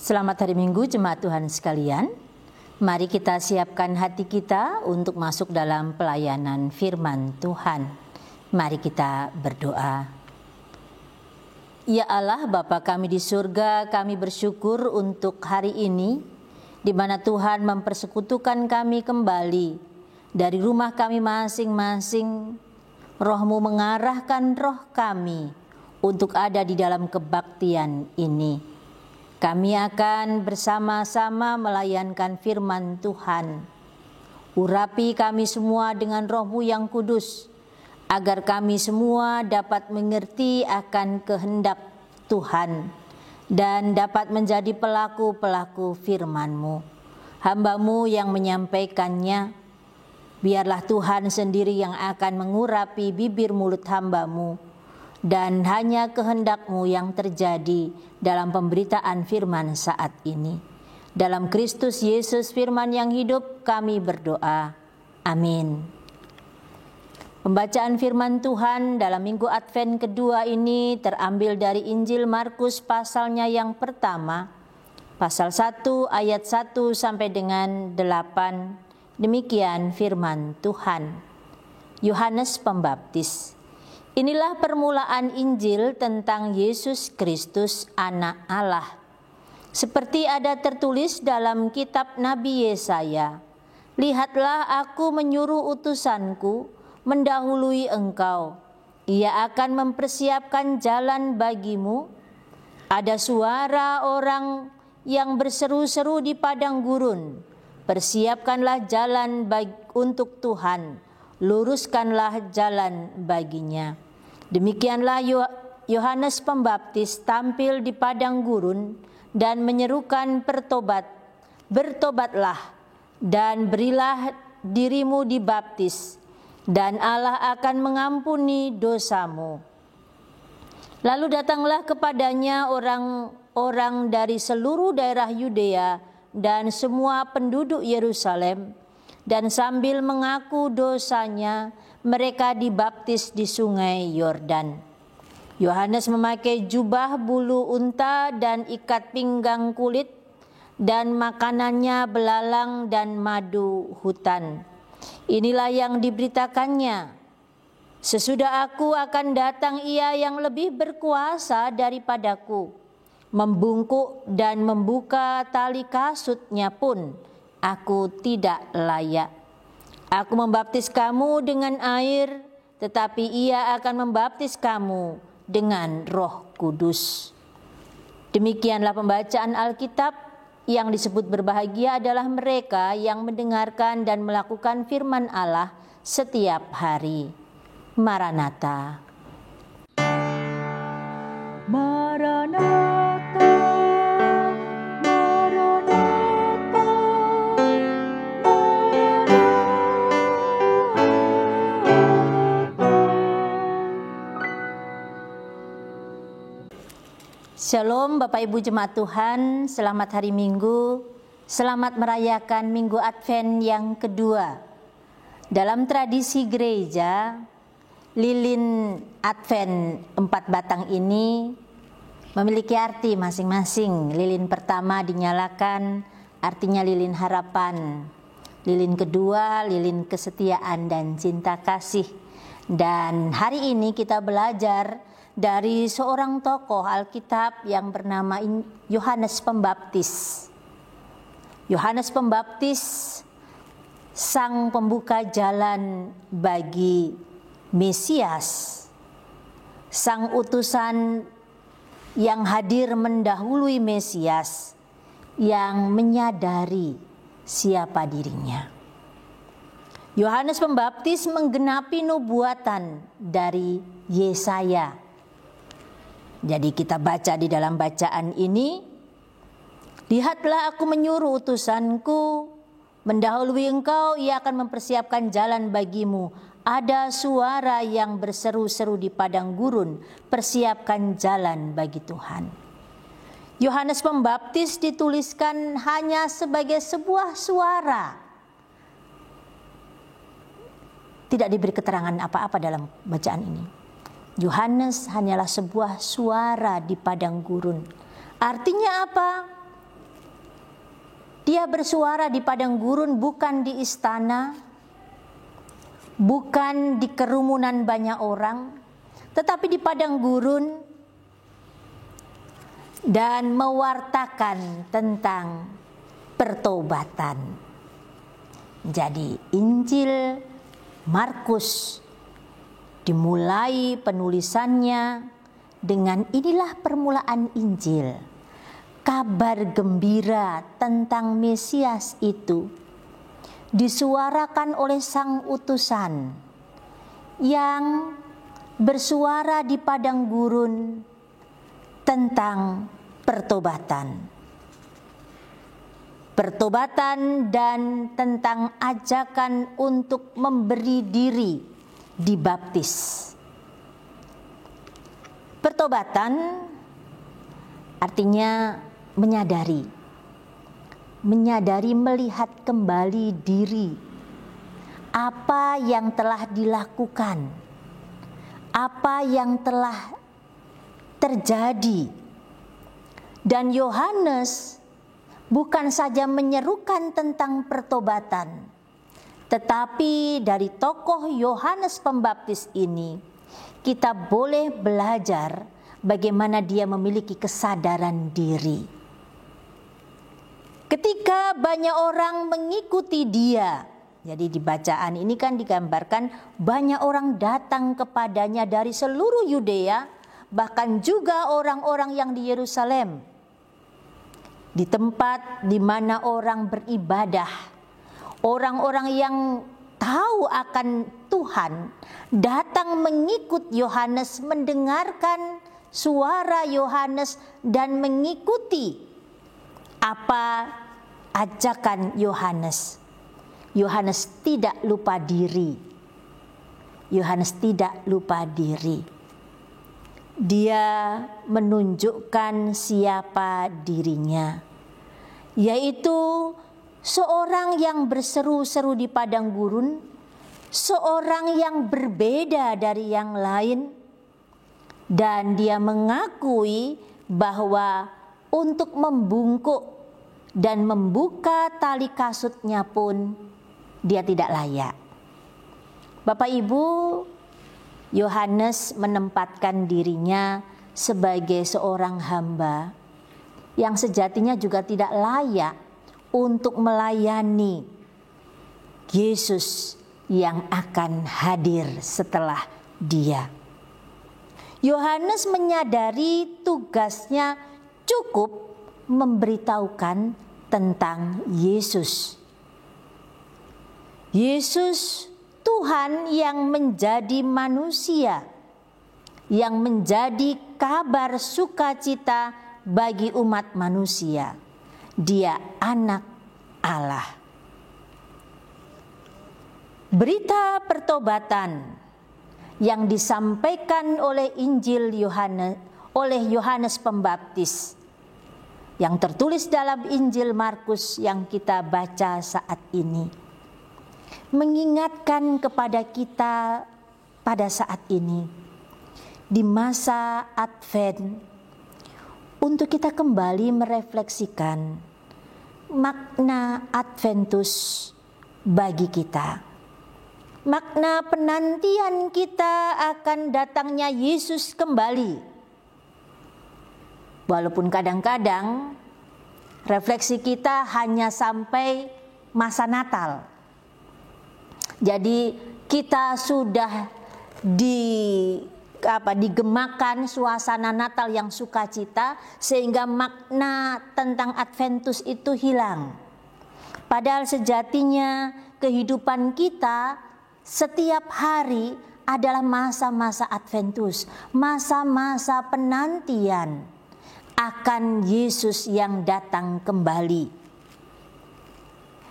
Selamat hari Minggu jemaat Tuhan sekalian. Mari kita siapkan hati kita untuk masuk dalam pelayanan firman Tuhan. Mari kita berdoa. Ya Allah, Bapa kami di surga, kami bersyukur untuk hari ini di mana Tuhan mempersekutukan kami kembali dari rumah kami masing-masing. Roh-Mu mengarahkan roh kami untuk ada di dalam kebaktian ini. Kami akan bersama-sama melayankan firman Tuhan. Urapi kami semua dengan Roh-Mu yang kudus, agar kami semua dapat mengerti akan kehendak Tuhan dan dapat menjadi pelaku-pelaku firman-Mu. Hamba-Mu yang menyampaikannya, biarlah Tuhan sendiri yang akan mengurapi bibir mulut hamba-Mu, dan hanya kehendak-Mu yang terjadi dalam pemberitaan firman saat ini. Dalam Kristus Yesus firman yang hidup kami berdoa. Amin. Pembacaan firman Tuhan dalam Minggu Advent kedua ini terambil dari Injil Markus pasalnya yang pertama, pasal 1 ayat 1 sampai dengan 8. Demikian firman Tuhan. Yohanes Pembaptis. Inilah permulaan Injil tentang Yesus Kristus, Anak Allah. Seperti ada tertulis dalam kitab Nabi Yesaya, "Lihatlah aku menyuruh utusanku mendahului engkau. Ia akan mempersiapkan jalan bagimu." Ada suara orang yang berseru-seru di padang gurun, "Persiapkanlah jalan untuk Tuhan, luruskanlah jalan baginya." Demikianlah Yohanes Pembaptis tampil di padang gurun dan menyerukan bertobatlah dan berilah dirimu dibaptis, dan Allah akan mengampuni dosamu. Lalu datanglah kepadanya orang-orang dari seluruh daerah Yudea dan semua penduduk Yerusalem, dan sambil mengaku dosanya, mereka dibaptis di sungai Yordan. Yohanes memakai jubah bulu unta dan ikat pinggang kulit, dan makanannya belalang dan madu hutan. Inilah yang diberitakannya, "Sesudah aku akan datang Ia yang lebih berkuasa daripadaku. Membungkuk dan membuka tali kasutnya pun aku tidak layak. Aku membaptis kamu dengan air, tetapi Ia akan membaptis kamu dengan Roh Kudus." Demikianlah pembacaan Alkitab. Yang disebut berbahagia adalah mereka yang mendengarkan dan melakukan firman Allah setiap hari. Maranatha. Maranatha. Shalom Bapak Ibu Jemaat Tuhan, selamat hari Minggu, selamat merayakan Minggu Advent yang kedua. Dalam tradisi gereja, lilin Advent 4 batang ini memiliki arti masing-masing. Lilin pertama dinyalakan, artinya lilin harapan. Lilin kedua, lilin kesetiaan dan cinta kasih. Dan hari ini kita belajar dari seorang tokoh Alkitab yang bernama Yohanes Pembaptis. Yohanes Pembaptis, sang pembuka jalan bagi Mesias, sang utusan yang hadir mendahului Mesias, yang menyadari siapa dirinya. Yohanes Pembaptis menggenapi nubuatan dari Yesaya. Jadi kita baca di dalam bacaan ini, Lihatlah, aku menyuruh utusanku mendahului engkau, ia akan mempersiapkan jalan bagimu. Ada suara yang berseru-seru di padang gurun, persiapkan jalan bagi Tuhan. Yohanes Pembaptis dituliskan hanya sebagai sebuah suara. Tidak diberi keterangan apa-apa dalam bacaan ini. Yohanes hanyalah sebuah suara di padang gurun. Artinya apa? Dia bersuara di padang gurun, bukan di istana, bukan di kerumunan banyak orang, tetapi di padang gurun, dan mewartakan tentang pertobatan. Jadi Injil Markus dimulai penulisannya dengan inilah permulaan Injil. Kabar gembira tentang Mesias itu disuarakan oleh sang utusan yang bersuara di padang gurun tentang pertobatan. Pertobatan dan tentang ajakan untuk memberi diri dibaptis. Pertobatan artinya menyadari melihat kembali diri, apa yang telah dilakukan, apa yang telah terjadi. Dan Yohanes bukan saja menyerukan tentang pertobatan, tetapi dari tokoh Yohanes Pembaptis ini kita boleh belajar bagaimana dia memiliki kesadaran diri. Ketika banyak orang mengikuti dia, jadi di bacaan ini kan digambarkan banyak orang datang kepadanya dari seluruh Yudea, bahkan juga orang-orang yang di Yerusalem, di tempat di mana orang beribadah, orang-orang yang tahu akan Tuhan datang mengikut Yohanes, mendengarkan suara Yohanes dan mengikuti apa ajakan Yohanes. Yohanes tidak lupa diri. Yohanes tidak lupa diri. Dia menunjukkan siapa dirinya, yaitu seorang yang berseru-seru di padang gurun, seorang yang berbeda dari yang lain, dan dia mengakui bahwa untuk membungkuk dan membuka tali kasutnya pun dia tidak layak. Bapak Ibu, Yohanes menempatkan dirinya sebagai seorang hamba yang sejatinya juga tidak layak untuk melayani Yesus yang akan hadir setelah dia. Yohanes menyadari tugasnya cukup memberitahukan tentang Yesus. Yesus Tuhan yang menjadi manusia, yang menjadi kabar sukacita bagi umat manusia. Dia anak Allah. Berita pertobatan yang disampaikan oleh Injil Yohanes, oleh Yohanes Pembaptis, yang tertulis dalam Injil Markus yang kita baca saat ini, mengingatkan kepada kita pada saat ini, di masa Advent, untuk kita kembali merefleksikan makna Adventus bagi kita. Makna penantian kita akan datangnya Yesus kembali. Walaupun kadang-kadang refleksi kita hanya sampai masa Natal. Jadi kita sudah digemakan suasana Natal yang sukacita, sehingga makna tentang Adventus itu hilang. Padahal sejatinya kehidupan kita setiap hari adalah masa-masa Adventus, masa-masa penantian akan Yesus yang datang kembali.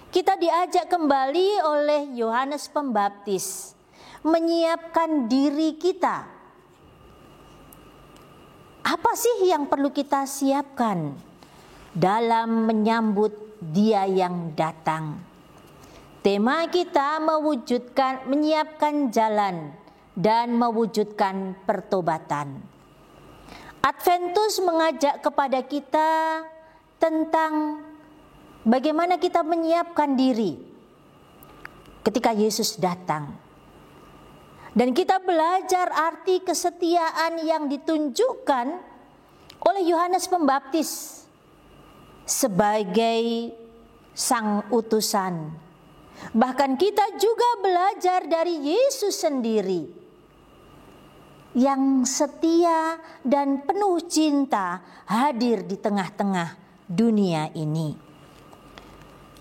Kita diajak kembali oleh Yohanes Pembaptis menyiapkan diri kita. Apa sih yang perlu kita siapkan dalam menyambut Dia yang datang? Tema kita menyiapkan jalan dan mewujudkan pertobatan. Adventus mengajak kepada kita tentang bagaimana kita menyiapkan diri ketika Yesus datang. Dan kita belajar arti kesetiaan yang ditunjukkan oleh Yohanes Pembaptis sebagai sang utusan. Bahkan kita juga belajar dari Yesus sendiri yang setia dan penuh cinta hadir di tengah-tengah dunia ini.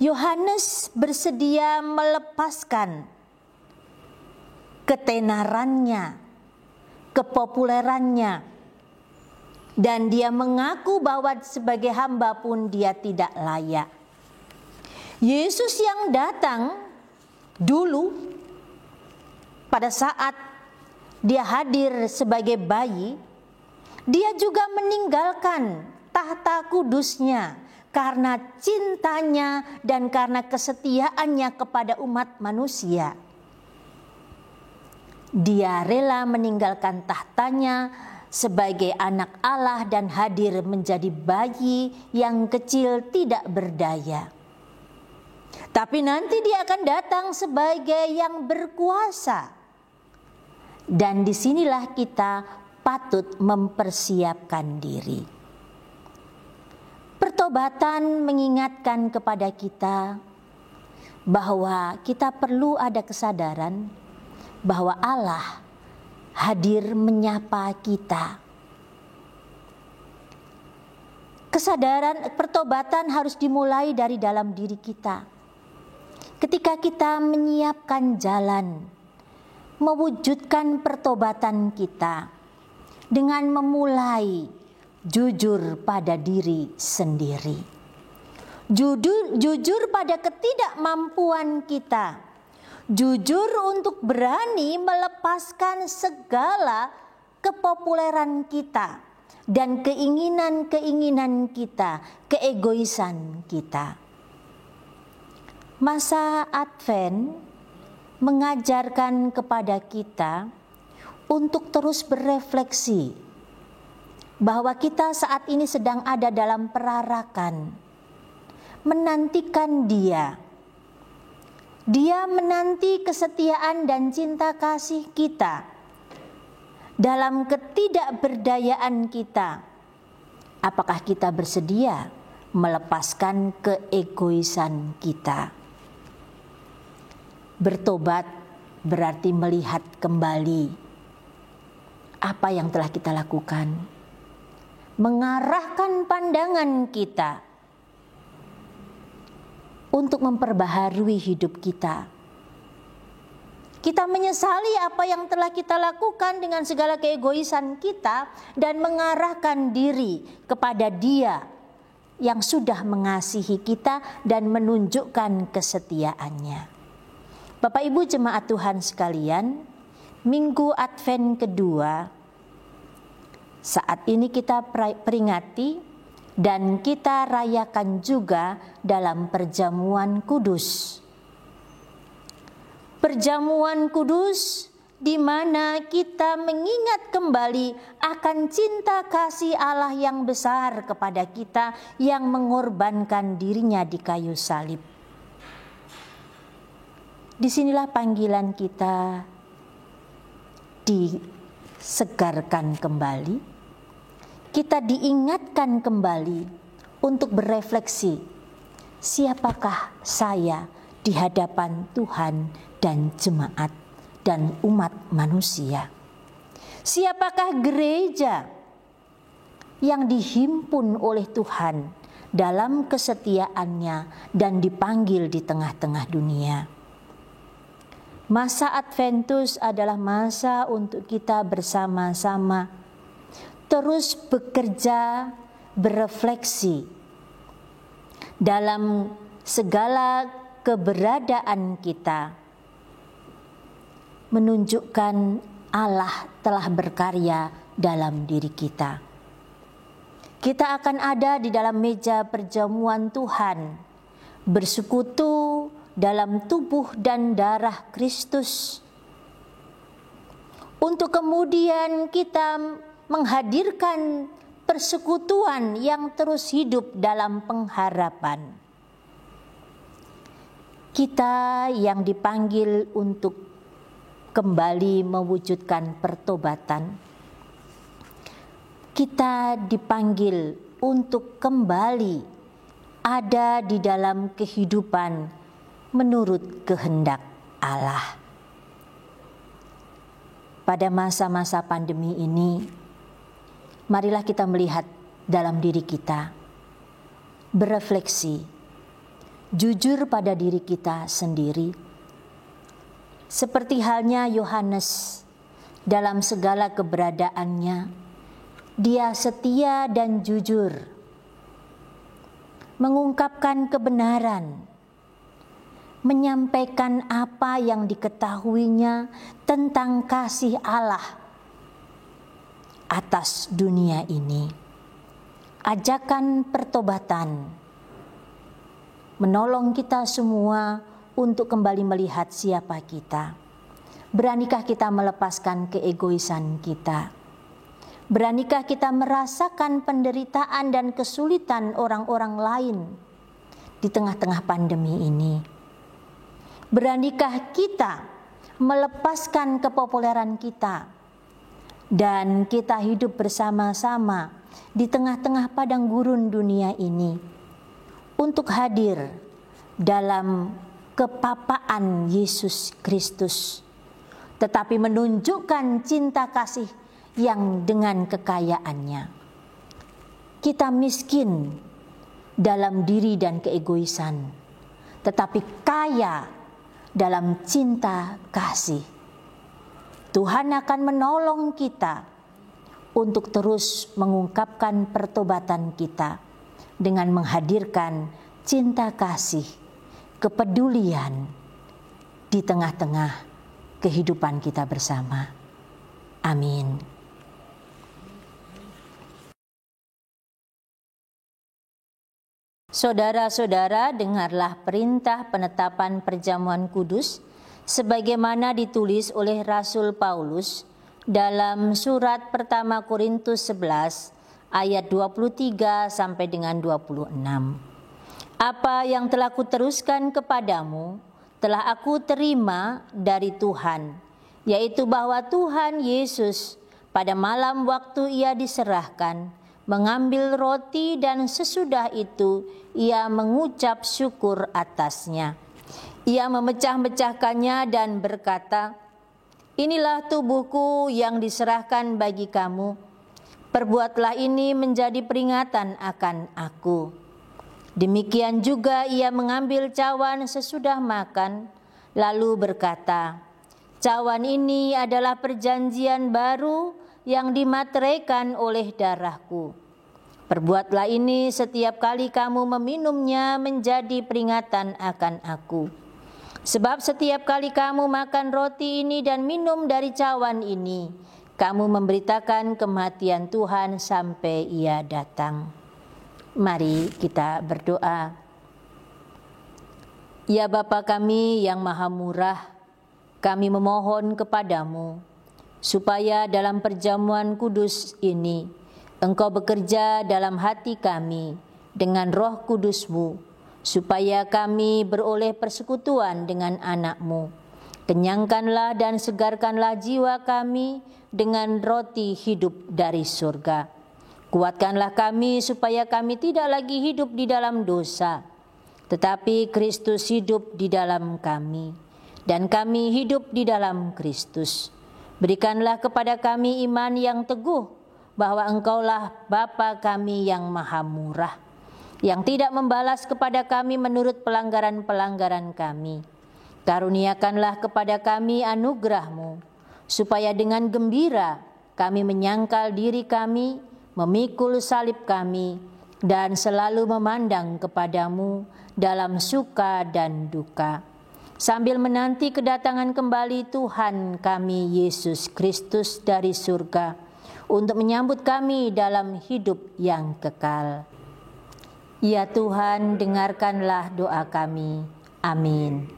Yohanes bersedia melepaskan ketenarannya, kepopulerannya, dan dia mengaku bahwa sebagai hamba pun dia tidak layak. Yesus yang datang dulu pada saat dia hadir sebagai bayi, dia juga meninggalkan tahta kudusnya karena cintanya dan karena kesetiaannya kepada umat manusia. Dia rela meninggalkan tahtanya sebagai anak Allah dan hadir menjadi bayi yang kecil tidak berdaya. Tapi nanti dia akan datang sebagai yang berkuasa. Dan disinilah kita patut mempersiapkan diri. Pertobatan mengingatkan kepada kita bahwa kita perlu ada kesadaran bahwa Allah hadir menyapa kita. Kesadaran pertobatan harus dimulai dari dalam diri kita. Ketika kita menyiapkan jalan, mewujudkan pertobatan kita dengan memulai jujur pada diri sendiri. Jujur pada ketidakmampuan kita. Jujur untuk berani melepaskan segala kepopuleran kita dan keinginan-keinginan kita, keegoisan kita. Masa Advent mengajarkan kepada kita untuk terus berefleksi bahwa kita saat ini sedang ada dalam perarakan, menantikan Dia. Dia menanti kesetiaan dan cinta kasih kita dalam ketidakberdayaan kita. Apakah kita bersedia melepaskan keegoisan kita? Bertobat berarti melihat kembali apa yang telah kita lakukan, mengarahkan pandangan kita untuk memperbaharui hidup kita. Kita menyesali apa yang telah kita lakukan dengan segala keegoisan kita dan mengarahkan diri kepada Dia yang sudah mengasihi kita dan menunjukkan kesetiaannya. Bapak Ibu jemaat Tuhan sekalian, Minggu Advent kedua, saat ini kita peringati dan kita rayakan juga dalam perjamuan kudus. Perjamuan kudus di mana kita mengingat kembali akan cinta kasih Allah yang besar kepada kita yang mengorbankan dirinya di kayu salib. Disinilah panggilan kita disegarkan kembali, kita diingatkan kembali untuk berefleksi, siapakah saya di hadapan Tuhan dan jemaat dan umat manusia? Siapakah gereja yang dihimpun oleh Tuhan dalam kesetiaannya dan dipanggil di tengah-tengah dunia? Masa Adventus adalah masa untuk kita bersama-sama terus bekerja berefleksi dalam segala keberadaan kita, menunjukkan Allah telah berkarya dalam diri kita. Kita akan ada di dalam meja perjamuan Tuhan, bersekutu dalam tubuh dan darah Kristus, untuk kemudian kita menghadirkan persekutuan yang terus hidup dalam pengharapan. Kita yang dipanggil untuk kembali mewujudkan pertobatan, kita dipanggil untuk kembali ada di dalam kehidupan menurut kehendak Allah. Pada masa-masa pandemi ini, marilah kita melihat dalam diri kita, berefleksi, jujur pada diri kita sendiri. Seperti halnya Yohanes, dalam segala keberadaannya, dia setia dan jujur, mengungkapkan kebenaran, menyampaikan apa yang diketahuinya tentang kasih Allah atas dunia ini. Ajakan pertobatan menolong kita semua untuk kembali melihat siapa kita. Beranikah kita melepaskan keegoisan kita? Beranikah kita merasakan penderitaan dan kesulitan orang-orang lain di tengah-tengah pandemi ini? Beranikah kita melepaskan kepopuleran kita dan kita hidup bersama-sama di tengah-tengah padang gurun dunia ini untuk hadir dalam kepapaan Yesus Kristus, tetapi menunjukkan cinta kasih yang dengan kekayaannya. Kita miskin dalam diri dan keegoisan, tetapi kaya dalam cinta kasih. Tuhan akan menolong kita untuk terus mengungkapkan pertobatan kita dengan menghadirkan cinta kasih, kepedulian di tengah-tengah kehidupan kita bersama. Amin. Saudara-saudara, dengarlah perintah penetapan perjamuan kudus sebagaimana ditulis oleh Rasul Paulus dalam surat pertama Korintus 11 ayat 23 sampai dengan 26. Apa yang telah kuteruskan kepadamu telah aku terima dari Tuhan, yaitu bahwa Tuhan Yesus pada malam waktu ia diserahkan mengambil roti dan sesudah itu ia mengucap syukur atasnya. Ia memecah-mecahkannya dan berkata, "Inilah tubuhku yang diserahkan bagi kamu. Perbuatlah ini menjadi peringatan akan aku." Demikian juga ia mengambil cawan sesudah makan, lalu berkata, "Cawan ini adalah perjanjian baru yang dimateraikan oleh darahku. Perbuatlah ini setiap kali kamu meminumnya menjadi peringatan akan aku. Sebab setiap kali kamu makan roti ini dan minum dari cawan ini, kamu memberitakan kematian Tuhan sampai ia datang." Mari kita berdoa. Ya Bapa kami yang Maha Murah, kami memohon kepadamu supaya dalam perjamuan kudus ini Engkau bekerja dalam hati kami dengan Roh Kudus-Mu, supaya kami beroleh persekutuan dengan anak-Mu. Kenyangkanlah dan segarkanlah jiwa kami dengan roti hidup dari surga. Kuatkanlah kami supaya kami tidak lagi hidup di dalam dosa, tetapi Kristus hidup di dalam kami, dan kami hidup di dalam Kristus. Berikanlah kepada kami iman yang teguh bahwa Engkaulah Bapa kami yang Maha Murah, yang tidak membalas kepada kami menurut pelanggaran-pelanggaran kami. Karuniakanlah kepada kami anugerah-Mu, supaya dengan gembira kami menyangkal diri kami memikul salib kami, dan selalu memandang kepadamu dalam suka dan duka, sambil menanti kedatangan kembali Tuhan kami Yesus Kristus dari surga, untuk menyambut kami dalam hidup yang kekal. Ya Tuhan, dengarkanlah doa kami. Amin.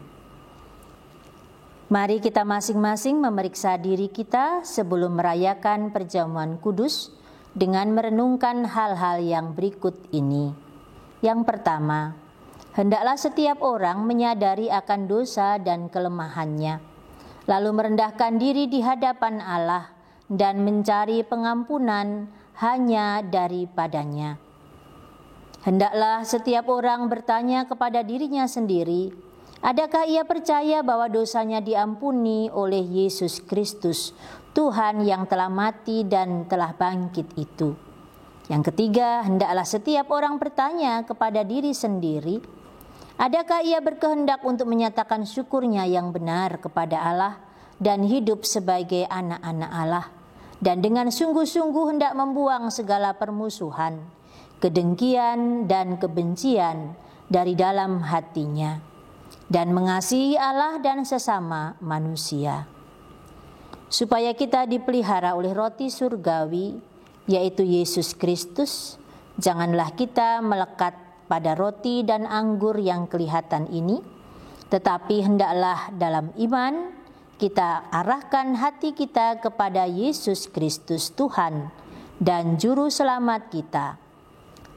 Mari kita masing-masing memeriksa diri kita sebelum merayakan perjamuan kudus dengan merenungkan hal-hal yang berikut ini. Yang pertama, hendaklah setiap orang menyadari akan dosa dan kelemahannya, lalu merendahkan diri di hadapan Allah dan mencari pengampunan hanya daripadanya. Hendaklah setiap orang bertanya kepada dirinya sendiri, adakah ia percaya bahwa dosanya diampuni oleh Yesus Kristus, Tuhan yang telah mati dan telah bangkit itu? Yang ketiga, hendaklah setiap orang bertanya kepada diri sendiri, adakah ia berkehendak untuk menyatakan syukurnya yang benar kepada Allah dan hidup sebagai anak-anak Allah, dan dengan sungguh-sungguh hendak membuang segala permusuhan, kedengkian dan kebencian dari dalam hatinya, dan mengasihi Allah dan sesama manusia. Supaya kita dipelihara oleh roti surgawi, yaitu Yesus Kristus, janganlah kita melekat pada roti dan anggur yang kelihatan ini, tetapi hendaklah dalam iman kita arahkan hati kita kepada Yesus Kristus Tuhan dan Juru Selamat kita.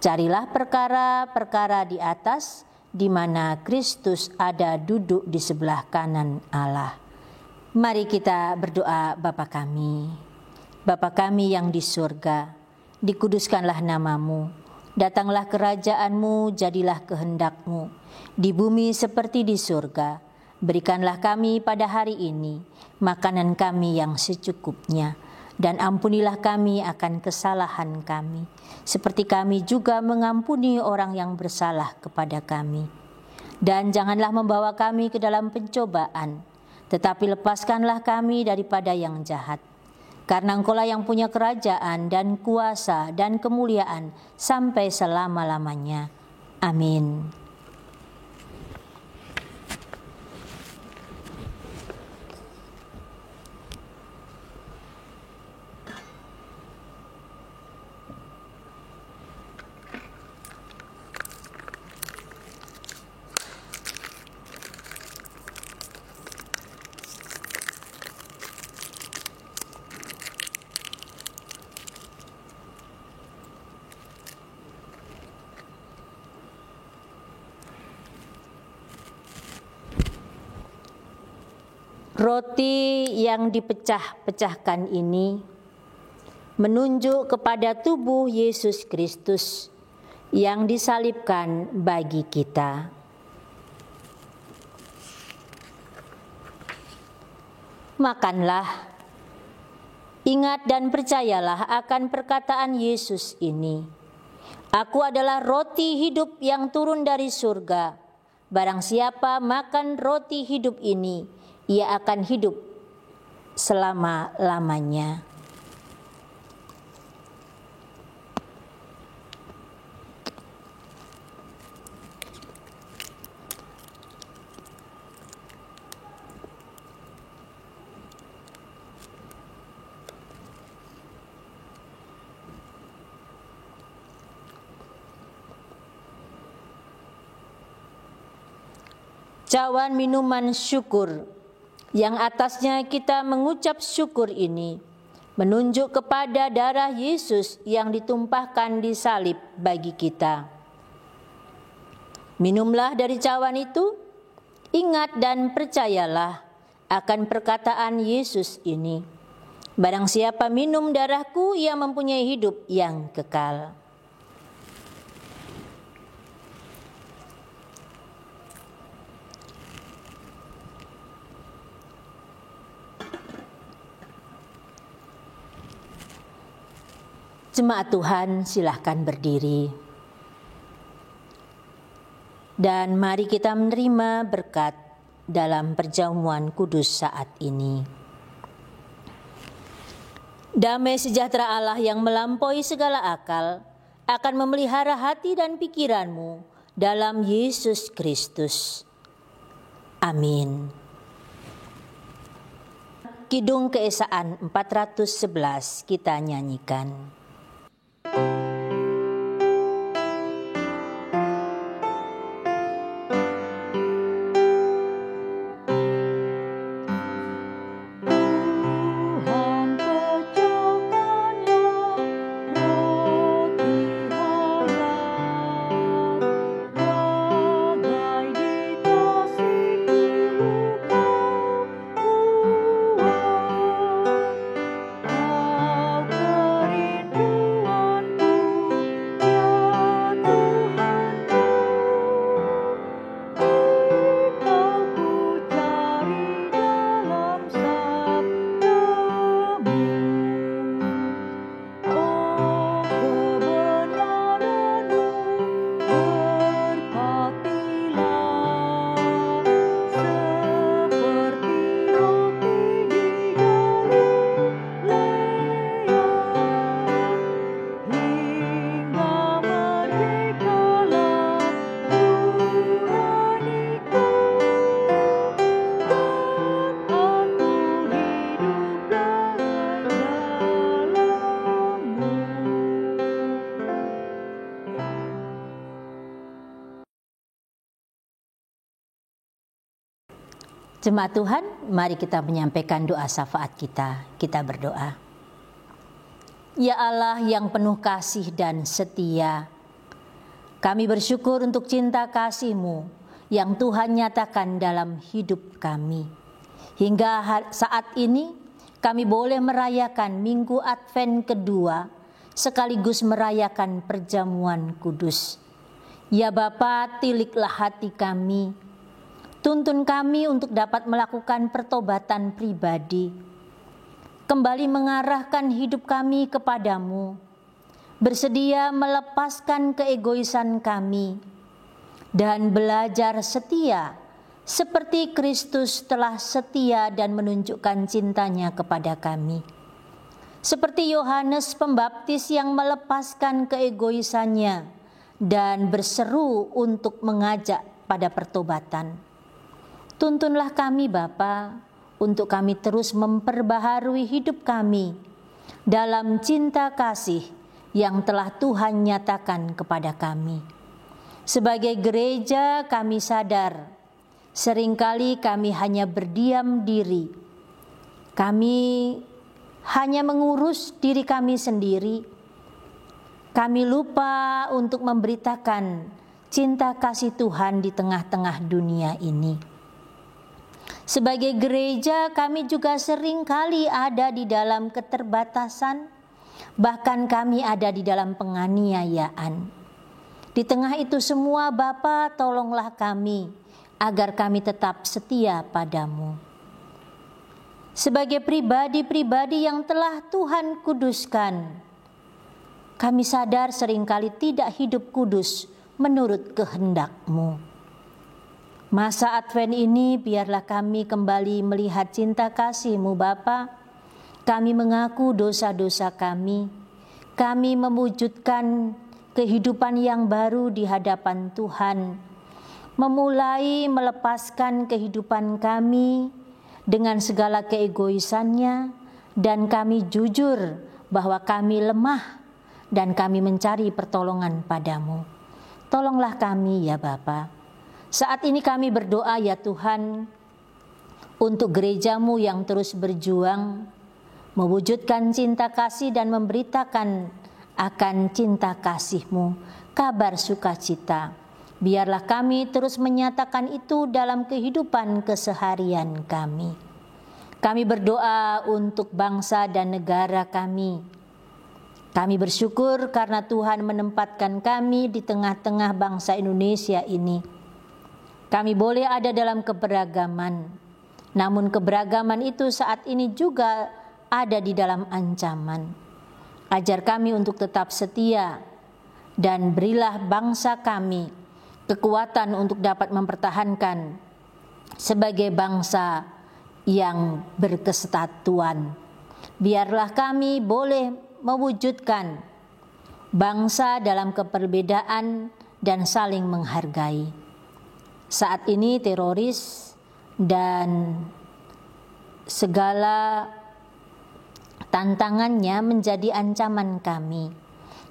Carilah perkara-perkara di atas, di mana Kristus ada duduk di sebelah kanan Allah. Mari kita berdoa. Bapa kami yang di surga, dikuduskanlah namamu, datanglah kerajaanmu, jadilah kehendakmu, di bumi seperti di surga. Berikanlah kami pada hari ini makanan kami yang secukupnya, dan ampunilah kami akan kesalahan kami, seperti kami juga mengampuni orang yang bersalah kepada kami. Dan janganlah membawa kami ke dalam pencobaan, tetapi lepaskanlah kami daripada yang jahat. Karena Engkaulah yang punya kerajaan dan kuasa dan kemuliaan sampai selama-lamanya. Amin. Roti yang dipecah-pecahkan ini menunjuk kepada tubuh Yesus Kristus yang disalibkan bagi kita. Makanlah, ingat dan percayalah akan perkataan Yesus ini. Aku adalah roti hidup yang turun dari surga. Barang siapa makan roti hidup ini, ia akan hidup selama-lamanya. Cawan minuman syukur yang atasnya kita mengucap syukur ini menunjuk kepada darah Yesus yang ditumpahkan di salib bagi kita. Minumlah dari cawan itu, ingat dan percayalah akan perkataan Yesus ini. Barang siapa minum darahku, ia mempunyai hidup yang kekal. Jemaat Tuhan, silahkan berdiri. Dan mari kita menerima berkat dalam perjamuan kudus saat ini. Damai sejahtera Allah yang melampaui segala akal akan memelihara hati dan pikiranmu dalam Yesus Kristus. Amin. Kidung Keesaan 411 kita nyanyikan. Jemaat Tuhan, mari kita menyampaikan doa syafaat kita. Kita berdoa. Ya Allah yang penuh kasih dan setia, kami bersyukur untuk cinta kasih-Mu yang Tuhan nyatakan dalam hidup kami. Hingga saat ini kami boleh merayakan Minggu Advent kedua, sekaligus merayakan perjamuan kudus. Ya Bapa, tiliklah hati kami, tuntun kami untuk dapat melakukan pertobatan pribadi, kembali mengarahkan hidup kami kepadamu, bersedia melepaskan keegoisan kami, dan belajar setia seperti Kristus telah setia dan menunjukkan cintanya kepada kami. Seperti Yohanes Pembaptis yang melepaskan keegoisannya dan berseru untuk mengajak pada pertobatan. Tuntunlah kami Bapa, untuk kami terus memperbaharui hidup kami dalam cinta kasih yang telah Tuhan nyatakan kepada kami. Sebagai gereja kami sadar, seringkali kami hanya berdiam diri. Kami hanya mengurus diri kami sendiri. Kami lupa untuk memberitakan cinta kasih Tuhan di tengah-tengah dunia ini. Sebagai gereja kami juga sering kali ada di dalam keterbatasan, bahkan kami ada di dalam penganiayaan. Di tengah itu semua Bapa, tolonglah kami agar kami tetap setia padamu. Sebagai pribadi-pribadi yang telah Tuhan kuduskan, kami sadar seringkali tidak hidup kudus menurut kehendak-Mu. Masa Advent ini biarlah kami kembali melihat cinta kasih-Mu Bapa. Kami mengaku dosa-dosa kami. Kami mewujudkan kehidupan yang baru di hadapan Tuhan. Memulai melepaskan kehidupan kami dengan segala keegoisannya. Dan kami jujur bahwa kami lemah dan kami mencari pertolongan padamu. Tolonglah kami ya Bapa. Saat ini kami berdoa ya Tuhan, untuk gereja-Mu yang terus berjuang, mewujudkan cinta kasih dan memberitakan akan cinta kasih-Mu, kabar sukacita. Biarlah kami terus menyatakan itu dalam kehidupan keseharian kami. Kami berdoa untuk bangsa dan negara kami. Kami bersyukur karena Tuhan menempatkan kami di tengah-tengah bangsa Indonesia ini. Kami boleh ada dalam keberagaman, namun keberagaman itu saat ini juga ada di dalam ancaman. Ajar kami untuk tetap setia dan berilah bangsa kami kekuatan untuk dapat mempertahankan sebagai bangsa yang berkesatuan. Biarlah kami boleh mewujudkan bangsa dalam keperbedaan dan saling menghargai. Saat ini teroris dan segala tantangannya menjadi ancaman kami.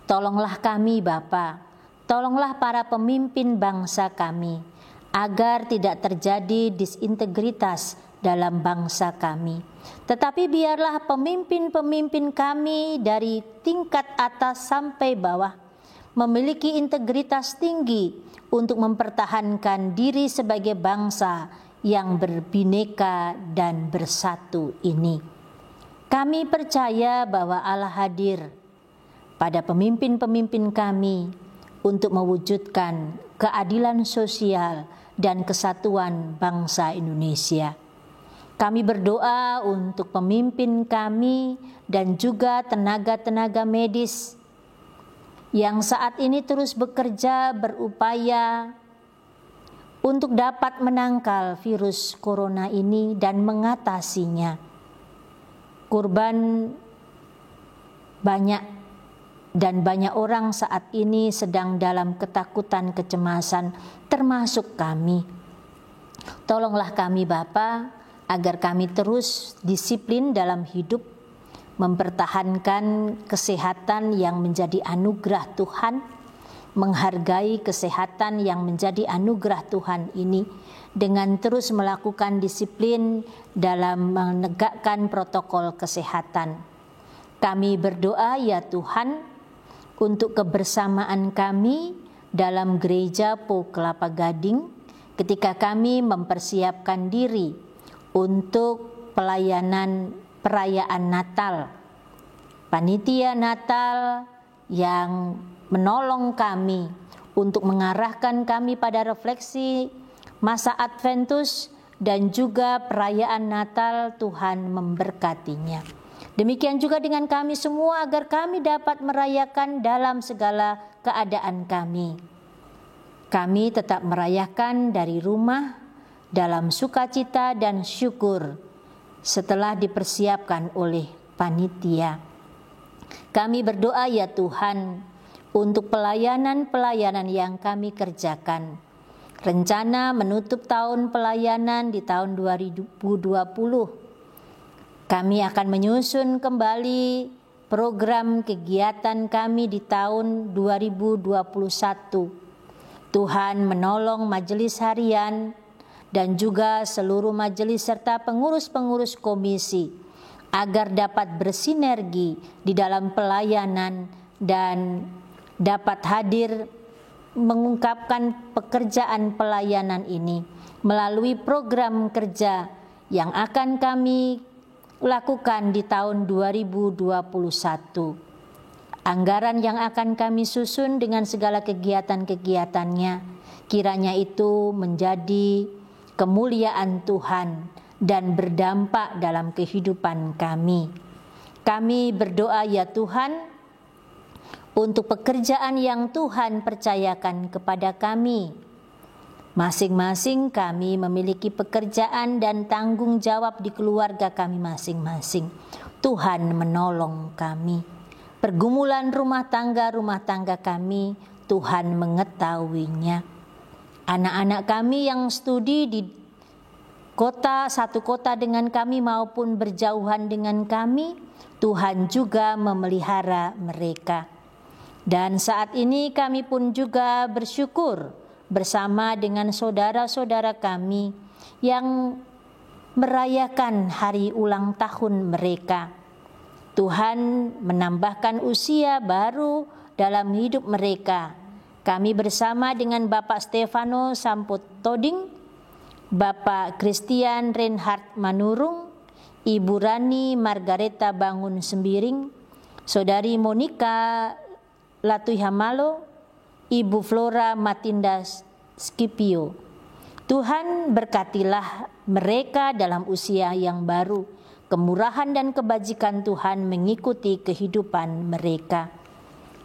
Tolonglah kami Bapa, tolonglah para pemimpin bangsa kami, agar tidak terjadi disintegritas dalam bangsa kami. Tetapi biarlah pemimpin-pemimpin kami dari tingkat atas sampai bawah memiliki integritas tinggi untuk mempertahankan diri sebagai bangsa yang berbineka dan bersatu ini. Kami percaya bahwa Allah hadir pada pemimpin-pemimpin kami untuk mewujudkan keadilan sosial dan kesatuan bangsa Indonesia. Kami berdoa untuk pemimpin kami dan juga tenaga-tenaga medis yang saat ini terus bekerja berupaya untuk dapat menangkal virus corona ini dan mengatasinya. Korban banyak dan banyak orang saat ini sedang dalam ketakutan, kecemasan, termasuk kami. Tolonglah kami Bapa, agar kami terus disiplin dalam hidup, mempertahankan kesehatan yang menjadi anugerah Tuhan, menghargai kesehatan yang menjadi anugerah Tuhan ini dengan terus melakukan disiplin dalam menegakkan protokol kesehatan. Kami berdoa ya Tuhan untuk kebersamaan kami dalam gereja Po Kelapa Gading ketika kami mempersiapkan diri untuk perayaan Natal. Panitia Natal yang menolong kami untuk mengarahkan kami pada refleksi masa Adventus dan juga perayaan Natal, Tuhan memberkatinya. Demikian juga dengan kami semua agar kami dapat merayakan dalam segala keadaan kami. Kami tetap merayakan dari rumah dalam sukacita dan syukur setelah dipersiapkan oleh panitia. Kami berdoa ya Tuhan untuk pelayanan-pelayanan yang kami kerjakan. Rencana menutup tahun pelayanan di tahun 2020. Kami akan menyusun kembali program kegiatan kami di tahun 2021. Tuhan menolong majelis harian dan juga seluruh majelis serta pengurus-pengurus komisi agar dapat bersinergi di dalam pelayanan dan dapat hadir mengungkapkan pekerjaan pelayanan ini melalui program kerja yang akan kami lakukan di tahun 2021. Anggaran yang akan kami susun dengan segala kegiatan-kegiatannya, kiranya itu menjadi kemuliaan Tuhan dan berdampak dalam kehidupan kami. Kami berdoa ya Tuhan untuk pekerjaan yang Tuhan percayakan kepada kami. Masing-masing kami memiliki pekerjaan dan tanggung jawab di keluarga kami masing-masing. Tuhan menolong kami. Pergumulan rumah tangga kami, Tuhan mengetahuinya. Anak-anak kami yang studi di satu kota dengan kami maupun berjauhan dengan kami, Tuhan juga memelihara mereka. Dan saat ini kami pun juga bersyukur bersama dengan saudara-saudara kami yang merayakan hari ulang tahun mereka. Tuhan menambahkan usia baru dalam hidup mereka. Kami bersama dengan Bapak Stefano Samput Toding, Bapak Christian Reinhard Manurung, Ibu Rani Margareta Bangun Sembiring, Saudari Monica Latuihamalo, Ibu Flora Matinda Skipio. Tuhan berkatilah mereka dalam usia yang baru. Kemurahan dan kebajikan Tuhan mengikuti kehidupan mereka.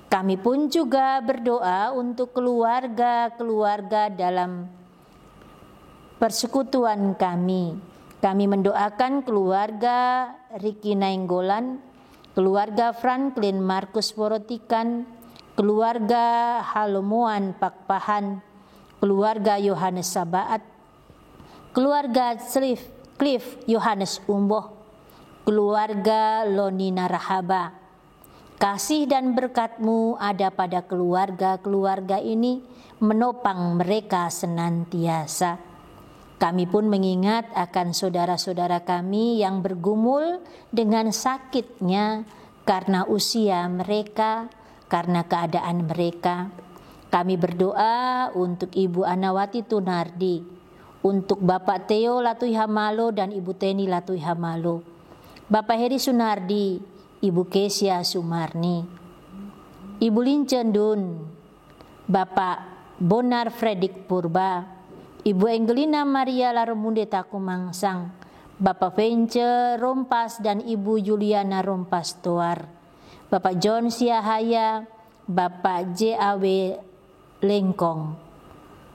Kami pun juga berdoa untuk keluarga-keluarga dalam persekutuan kami. Kami mendoakan keluarga Ricky Nainggolan, keluarga Franklin Markus Porotikan, keluarga Halomoan Pakpahan, keluarga Yohanes Sabaat, keluarga Cliff Yohanes Umboh, keluarga Lonina Rahaba. Kasih dan berkat-Mu ada pada keluarga-keluarga ini, menopang mereka senantiasa. Kami pun mengingat akan saudara-saudara kami yang bergumul dengan sakitnya karena usia mereka, karena keadaan mereka. Kami berdoa untuk Ibu Anawati Tunardi, untuk Bapak Theo Latuihamalo dan Ibu Teni Latuihamalo, Bapak Heri Sunardi, Ibu Kesia Sumarni, Ibu Lincendun, Bapak Bonar Fredik Purba, Ibu Angelina Maria Laremunde Takumangsang, Bapak Vence Rompas dan Ibu Juliana Rompas Toar, Bapak John Siahaya, Bapak JAW Lengkong.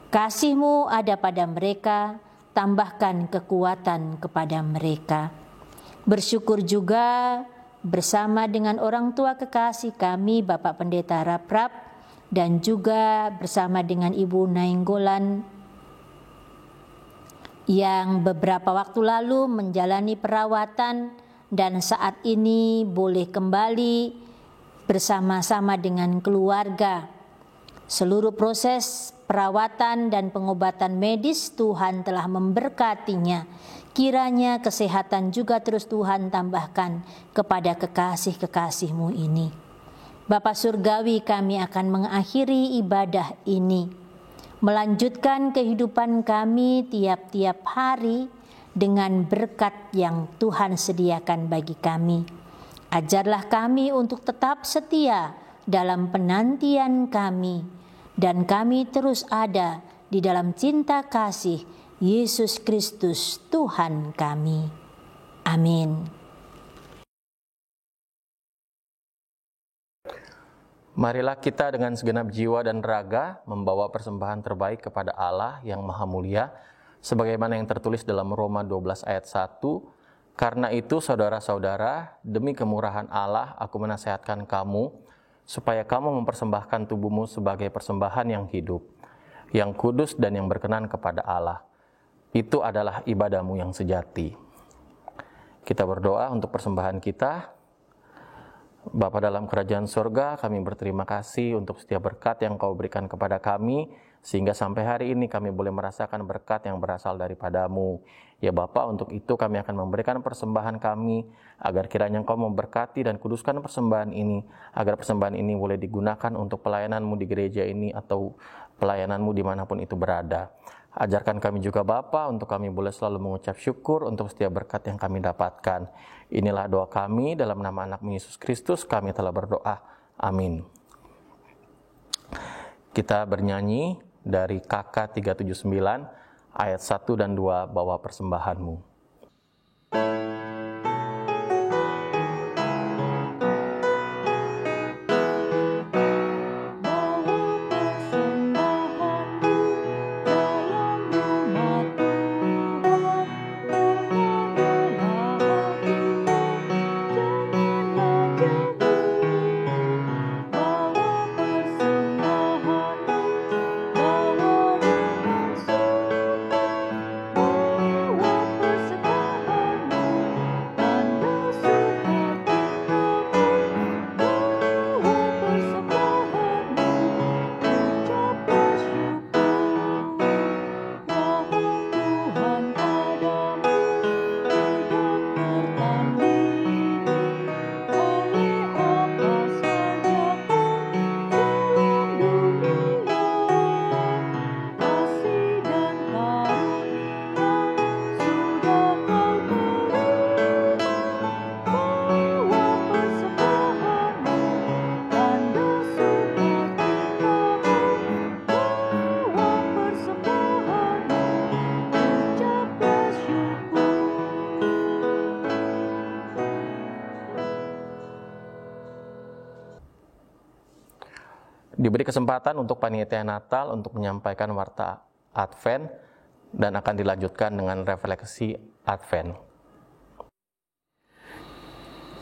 Kasih-Mu ada pada mereka, tambahkan kekuatan kepada mereka. Bersyukur juga bersama dengan orang tua kekasih kami, Bapak Pendeta Raprap, dan juga bersama dengan Ibu Nainggolan yang beberapa waktu lalu menjalani perawatan dan saat ini boleh kembali bersama-sama dengan keluarga. Seluruh proses perawatan dan pengobatan medis Tuhan telah memberkatinya. Kiranya kesehatan juga terus Tuhan tambahkan kepada kekasih-kekasih-Mu ini. Bapa Surgawi, kami akan mengakhiri ibadah ini, melanjutkan kehidupan kami tiap-tiap hari dengan berkat yang Tuhan sediakan bagi kami. Ajarlah kami untuk tetap setia dalam penantian kami, dan kami terus ada di dalam cinta kasih Yesus Kristus Tuhan kami. Amin. Marilah kita dengan segenap jiwa dan raga membawa persembahan terbaik kepada Allah yang Maha Mulia, sebagaimana yang tertulis dalam Roma 12 ayat 1. Karena itu saudara-saudara, demi kemurahan Allah aku menasihatkan kamu, supaya kamu mempersembahkan tubuhmu sebagai persembahan yang hidup, yang kudus dan yang berkenan kepada Allah. Itu adalah ibadahmu yang sejati. Kita berdoa untuk persembahan kita. Bapa dalam kerajaan surga, kami berterima kasih untuk setiap berkat yang Kau berikan kepada kami, sehingga sampai hari ini kami boleh merasakan berkat yang berasal daripada-Mu. Ya Bapa, untuk itu kami akan memberikan persembahan kami, agar kiranya Engkau memberkati dan kuduskan persembahan ini, agar persembahan ini boleh digunakan untuk pelayanan-Mu di gereja ini atau pelayanan-Mu dimanapun itu berada. Ajarkan kami juga Bapa untuk kami boleh selalu mengucap syukur untuk setiap berkat yang kami dapatkan. Inilah doa kami dalam nama anak-Mu Yesus Kristus kami telah berdoa. Amin. Kita bernyanyi dari KK 379 ayat 1 dan 2, bawa persembahanmu. Diberi kesempatan untuk panitia Natal untuk menyampaikan warta Advent. dan akan dilanjutkan dengan refleksi Advent.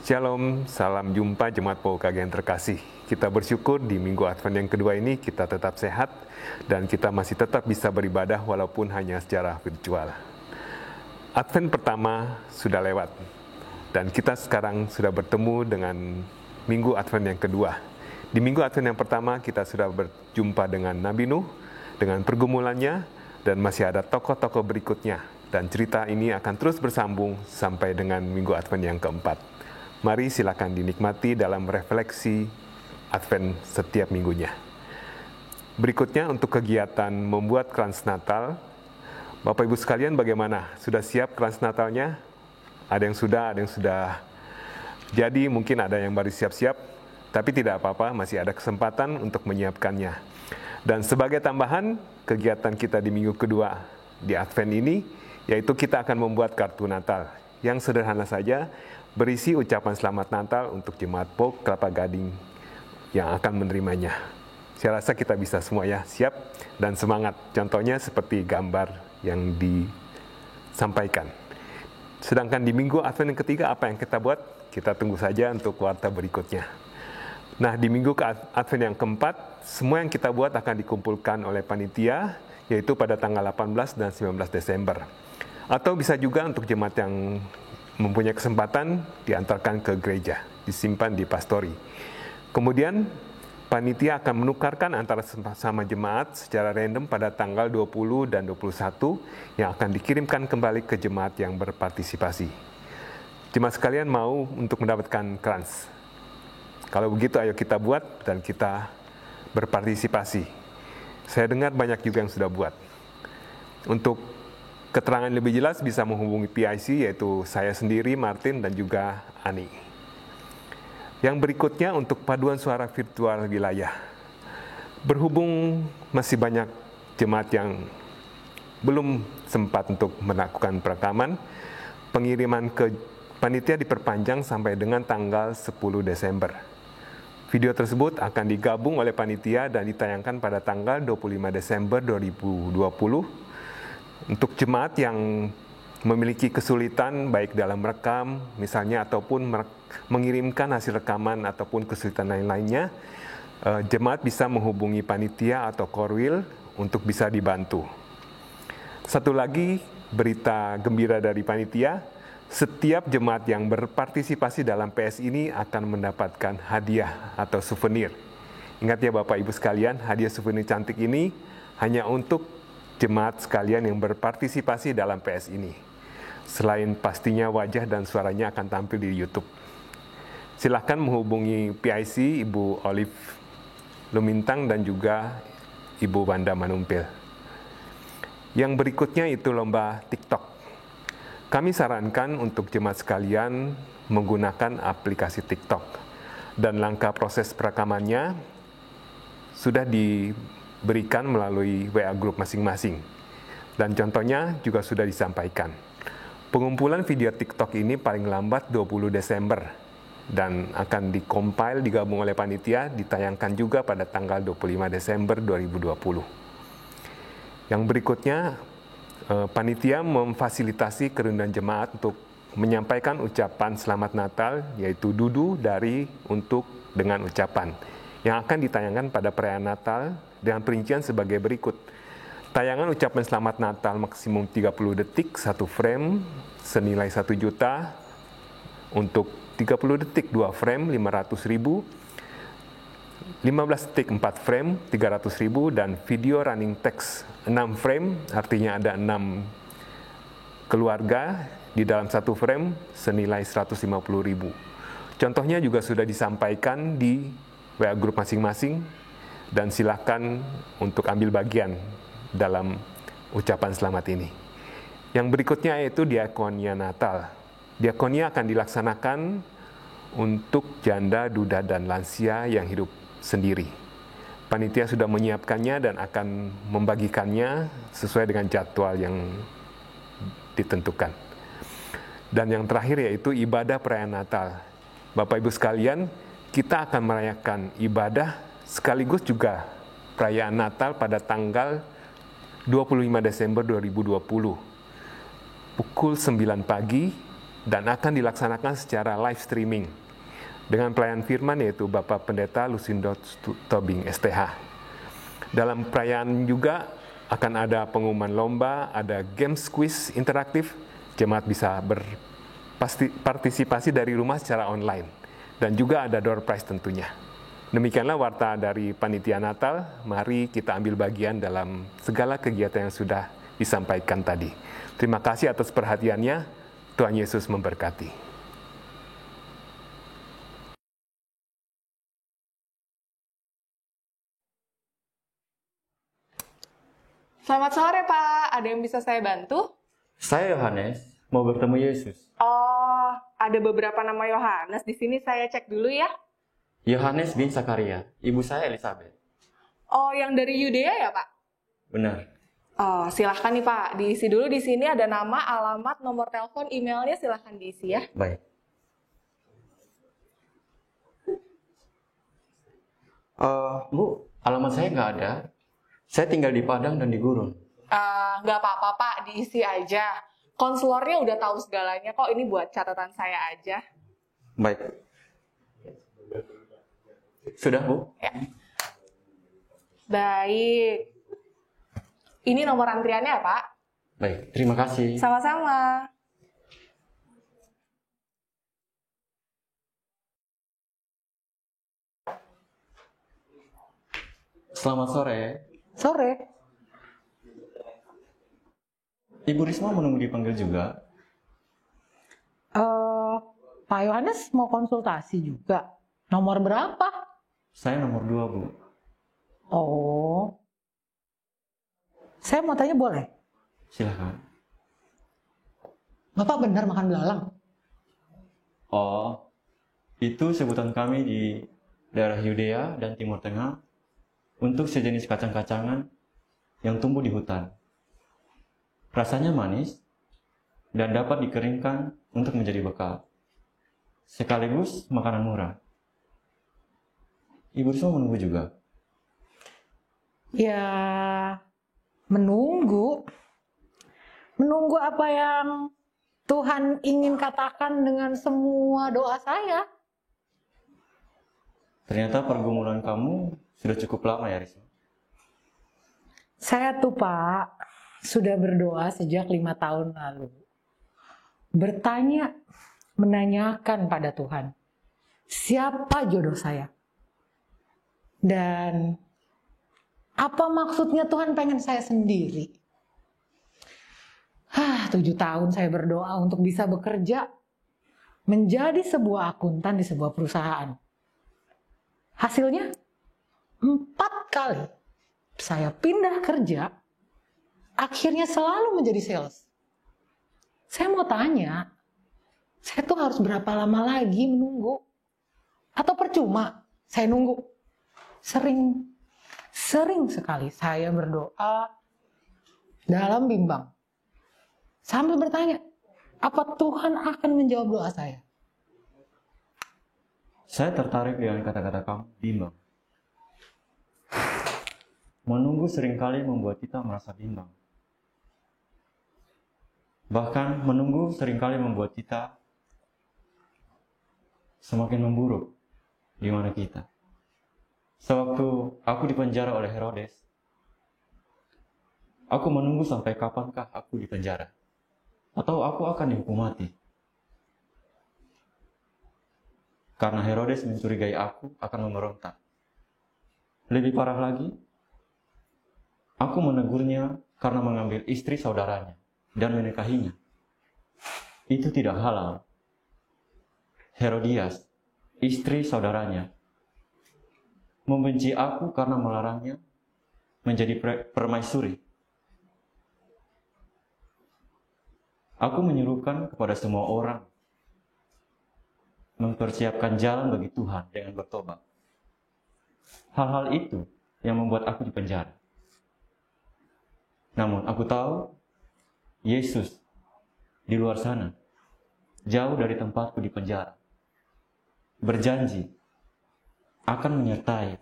Shalom, salam jumpa Jemaat POUKG yang terkasih. Kita bersyukur di Minggu Advent yang kedua ini kita tetap sehat dan kita masih tetap bisa beribadah walaupun hanya secara virtual. Advent pertama sudah lewat dan kita sekarang sudah bertemu dengan Minggu Advent yang kedua. Di Minggu Advent yang pertama kita sudah berjumpa dengan Nabi Nuh, dengan pergumulannya, dan masih ada tokoh-tokoh berikutnya. Dan cerita ini akan terus bersambung sampai dengan Minggu Advent yang keempat. Mari silakan dinikmati dalam refleksi Advent setiap minggunya. Berikutnya untuk kegiatan membuat krans Natal. Bapak Ibu sekalian bagaimana? Sudah siap krans Natalnya? Ada yang sudah jadi, mungkin ada yang baru siap-siap, tapi tidak apa-apa, masih ada kesempatan untuk menyiapkannya. Dan sebagai tambahan, kegiatan kita di minggu kedua di Advent ini, yaitu kita akan membuat kartu Natal yang sederhana saja, berisi ucapan selamat Natal untuk Jemaat POUK Kelapa Gading yang akan menerimanya. Saya rasa kita bisa semua ya, siap dan semangat. Contohnya seperti gambar yang disampaikan. Sedangkan di Minggu Advent yang ketiga, apa yang kita buat? Kita tunggu saja untuk warta berikutnya. Nah, di Minggu Advent yang keempat, semua yang kita buat akan dikumpulkan oleh panitia, yaitu pada tanggal 18 dan 19 Desember. Atau bisa juga untuk jemaat yang mempunyai kesempatan diantarkan ke gereja, disimpan di pastori. Kemudian panitia akan menukarkan antara sama jemaat secara random pada tanggal 20 dan 21 yang akan dikirimkan kembali ke jemaat yang berpartisipasi. Jemaat sekalian mau untuk mendapatkan krans. Kalau begitu ayo kita buat dan kita berpartisipasi. Saya dengar banyak juga yang sudah buat. Untuk keterangan lebih jelas bisa menghubungi PIC, yaitu saya sendiri, Martin, dan juga Ani. Yang berikutnya untuk paduan suara virtual wilayah. Berhubung masih banyak jemaat yang belum sempat untuk melakukan perekaman, pengiriman ke panitia diperpanjang sampai dengan tanggal 10 Desember. Video tersebut akan digabung oleh panitia dan ditayangkan pada tanggal 25 Desember 2020. Untuk jemaat yang memiliki kesulitan baik dalam merekam misalnya ataupun mengirimkan hasil rekaman ataupun kesulitan lain-lainnya, jemaat bisa menghubungi panitia atau korwil untuk bisa dibantu. Satu lagi berita gembira dari panitia, setiap jemaat yang berpartisipasi dalam PS ini akan mendapatkan hadiah atau souvenir. Ingat ya Bapak Ibu sekalian, hadiah souvenir cantik ini hanya untuk jemaat sekalian yang berpartisipasi dalam PS ini. Selain pastinya wajah dan suaranya akan tampil di YouTube. Silakan menghubungi PIC Ibu Olive Lumintang dan juga Ibu Wanda Manumpil. Yang berikutnya itu lomba TikTok. Kami sarankan untuk jemaat sekalian menggunakan aplikasi TikTok. Dan langkah proses perekamannya sudah diberikan melalui WA Group masing-masing. Dan contohnya juga sudah disampaikan. Pengumpulan video TikTok ini paling lambat 20 Desember dan akan dikompil, digabung oleh panitia, ditayangkan juga pada tanggal 25 Desember 2020. Yang berikutnya, panitia memfasilitasi kerundan jemaat untuk menyampaikan ucapan selamat Natal, yaitu dudu dari untuk dengan ucapan, yang akan ditayangkan pada perayaan Natal dengan perincian sebagai berikut. Tayangan ucapan selamat Natal maksimum 30 detik, 1 frame, senilai 1 juta. Untuk 30 detik 2 frame, 500.000. 15 detik 4 frame, 300.000. Dan video running text 6 frame, artinya ada 6 keluarga di dalam 1 frame, senilai 150.000. Contohnya juga sudah disampaikan di WA Group masing-masing, dan silakan untuk ambil bagian dalam ucapan selamat ini. Yang berikutnya yaitu diakonia Natal. Diakonia akan dilaksanakan untuk janda, duda, dan lansia yang hidup sendiri. Panitia sudah menyiapkannya dan akan membagikannya sesuai dengan jadwal yang ditentukan. Dan yang terakhir yaitu ibadah perayaan Natal. Bapak Ibu sekalian, kita akan merayakan ibadah sekaligus juga perayaan Natal pada tanggal 25 Desember 2020, pukul 9 pagi, dan akan dilaksanakan secara live streaming dengan pelayan firman yaitu Bapak Pendeta Lusindo Tobing STH. Dalam perayaan juga akan ada pengumuman lomba, ada games quiz interaktif, jemaat bisa berpartisipasi dari rumah secara online, dan juga ada door prize tentunya. Demikianlah warta dari Panitia Natal. Mari kita ambil bagian dalam segala kegiatan yang sudah disampaikan tadi. Terima kasih atas perhatiannya. Tuhan Yesus memberkati. Selamat sore, Pak. Ada yang bisa saya bantu? Saya Yohanes, mau bertemu Yesus. Oh, ada beberapa nama Yohanes di sini. Saya cek dulu ya. Yohanes bin Zakaria, ibu saya Elizabeth. Oh, yang dari Yudea ya, Pak? Benar. Oh, silahkan nih, Pak. Diisi dulu di sini ada nama, alamat, nomor telepon, emailnya silahkan diisi ya. Baik. Bu, alamat saya nggak ada. Saya tinggal di Padang dan di Gurun. Nggak apa-apa, Pak. Diisi aja. Konselornya udah tahu segalanya kok. Ini buat catatan saya aja. Baik. Sudah, Bu? Ya. Baik. Ini nomor antriannya ya, Pak? Baik, terima kasih. Sama-sama. Selamat sore. Sore. Ibu Risma menunggu dipanggil juga. Pak Yohanes mau konsultasi juga. Nomor berapa? Saya nomor 2, Bu. Oh. Saya mau tanya boleh? Silakan. Bapak benar makan belalang? Oh, itu sebutan kami di daerah Yudea dan Timur Tengah untuk sejenis kacang-kacangan yang tumbuh di hutan. Rasanya manis dan dapat dikeringkan untuk menjadi bekal. Sekaligus makanan murah. Ibu Risma menunggu juga. Ya, menunggu. Menunggu apa yang Tuhan ingin katakan dengan semua doa saya. Ternyata pergumulan kamu sudah cukup lama ya, Risma? Saya tuh Pak, sudah berdoa sejak 5 tahun lalu. Bertanya, menanyakan pada Tuhan, siapa jodoh saya? Dan apa maksudnya Tuhan pengen saya sendiri? 7 tahun saya berdoa untuk bisa bekerja menjadi sebuah akuntan di sebuah perusahaan. Hasilnya 4 kali saya pindah kerja, akhirnya selalu menjadi sales. Saya mau tanya, saya tuh harus berapa lama lagi menunggu? Atau percuma saya nunggu? Sering sekali saya berdoa dalam bimbang. Sambil bertanya, apa Tuhan akan menjawab doa saya? Saya tertarik dengan kata-kata kamu, bimbang. Menunggu seringkali membuat kita merasa bimbang. Bahkan menunggu seringkali membuat kita semakin memburuk di mana kita. Sewaktu aku dipenjara oleh Herodes, aku menunggu sampai kapankah aku dipenjara, atau aku akan dihukum mati. Karena Herodes mencurigai aku akan memberontak. Lebih parah lagi, aku menegurnya karena mengambil istri saudaranya dan menikahinya. Itu tidak halal. Herodias, istri saudaranya, membenci aku karena melarangnya menjadi permaisuri. Aku menyuruhkan kepada semua orang mempersiapkan jalan bagi Tuhan dengan bertobat. Hal-hal itu yang membuat aku dipenjara. Namun aku tahu Yesus di luar sana, jauh dari tempatku di penjara, berjanji akan menyertai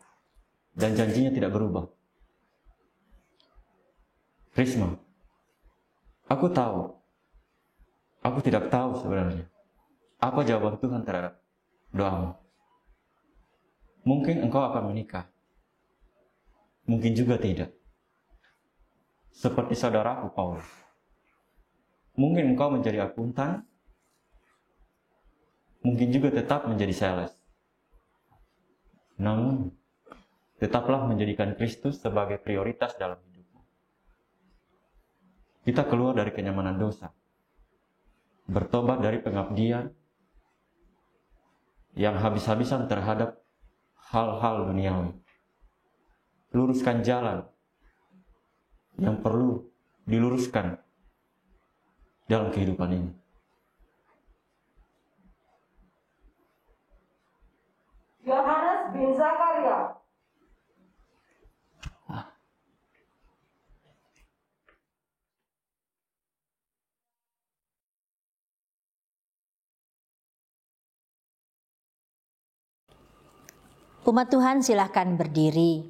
dan janjinya tidak berubah. Risma, aku tahu, aku tidak tahu sebenarnya apa jawaban Tuhan terhadap doamu. Mungkin engkau akan menikah, mungkin juga tidak. Seperti saudaraku Paulus. Mungkin engkau menjadi akuntan, mungkin juga tetap menjadi sales. Namun, tetaplah menjadikan Kristus sebagai prioritas dalam hidupmu. Kita keluar dari kenyamanan dosa, bertobat dari pengabdian yang habis-habisan terhadap hal-hal duniawi. Luruskan jalan yang perlu diluruskan dalam kehidupan ini. Yohanes bin Zakaria. Umat Tuhan, silahkan berdiri.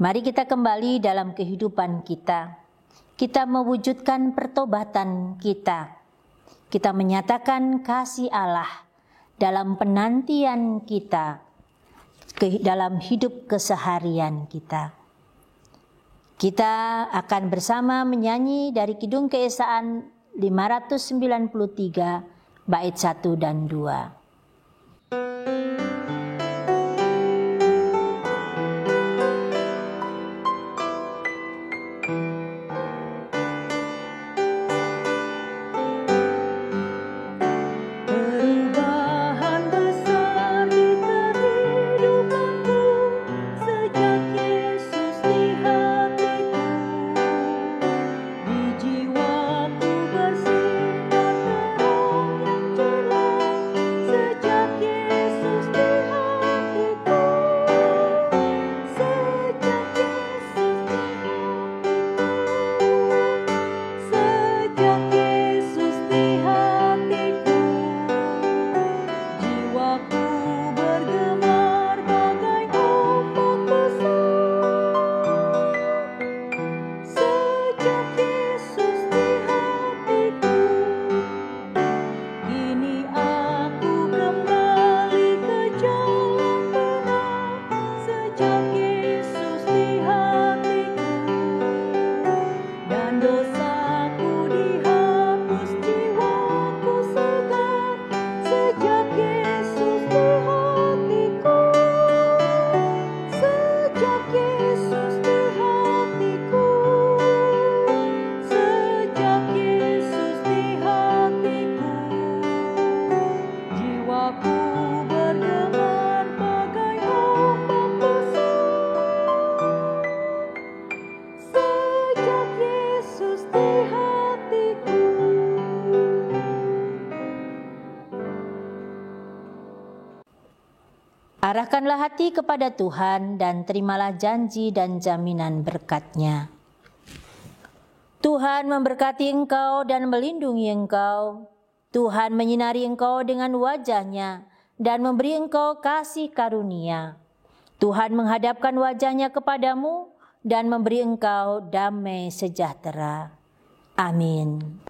Mari kita kembali dalam kehidupan kita. Kita mewujudkan pertobatan kita. Kita menyatakan kasih Allah dalam penantian kita, dalam hidup keseharian kita. Kita akan bersama menyanyi dari Kidung Keesaan 593 bait 1 dan 2. Arahkanlah hati kepada Tuhan dan terimalah janji dan jaminan berkat-Nya. Tuhan memberkati engkau dan melindungi engkau. Tuhan menyinari engkau dengan wajah-Nya dan memberi engkau kasih karunia. Tuhan menghadapkan wajah-Nya kepadamu dan memberi engkau damai sejahtera. Amin.